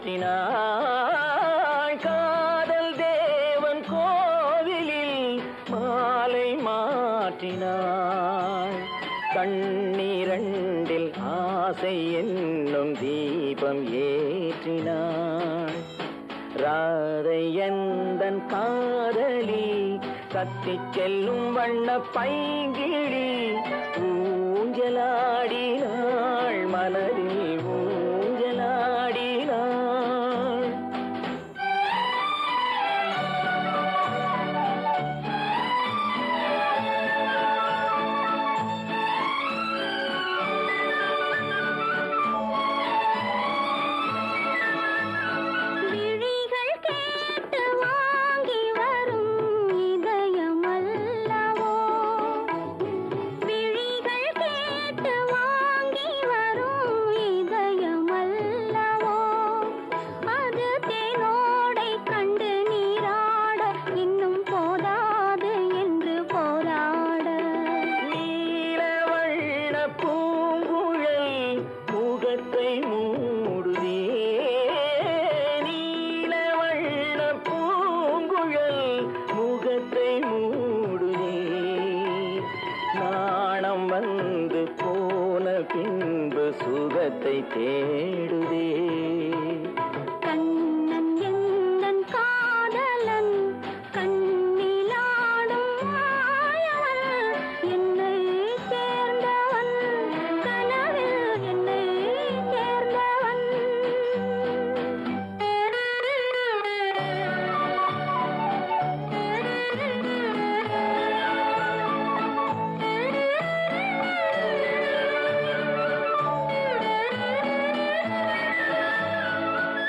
மாற்றினாள். காதல் தேவன் கோவிலில் மாலை மாற்றினாள். கண்ணீரண்டில் ஆசை என்னும் தீபம் ஏற்றினாள். ராதை எந்தன் காதலி கத்திச் செல்லும் வண்ண பைங்கிழி ஊஞ்சலாடினாள், மலரில் ஊஞ்சலாடினாள். வந்து போன பின்பு சுகத்தை தேடுதே. கண்ணன் எந்தன் காதலன் கண்ணிலாடும் மாயவன், என்னை சேர்ந்தவன் கனவில் என்னை சேர்ந்தவன்.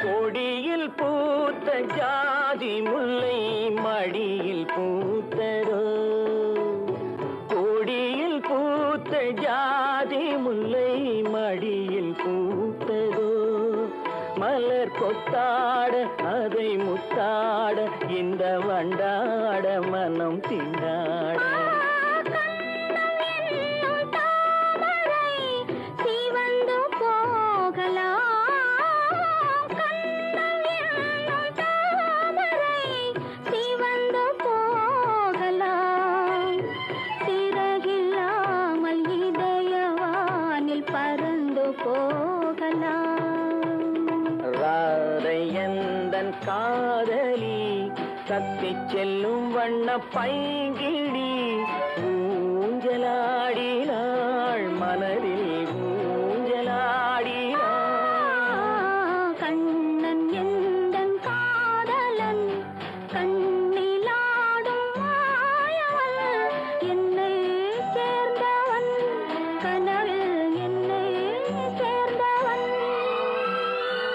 கொடியில் பூத்த ஜாதி முல்லை மடியில் பூத்ததோ, கொடியில் பூத்த ஜாதி முல்லை மடியில் பூத்ததோ. மலர் கொத்தாட அதை முத்தாட இந்த வண்டாட மனம் திண்டாட. ராதை எந்தன் காதலி கத்திச் செல்லும் வண்ண பைங்கிழி ஊஞ்சலாடினாள், மலரில்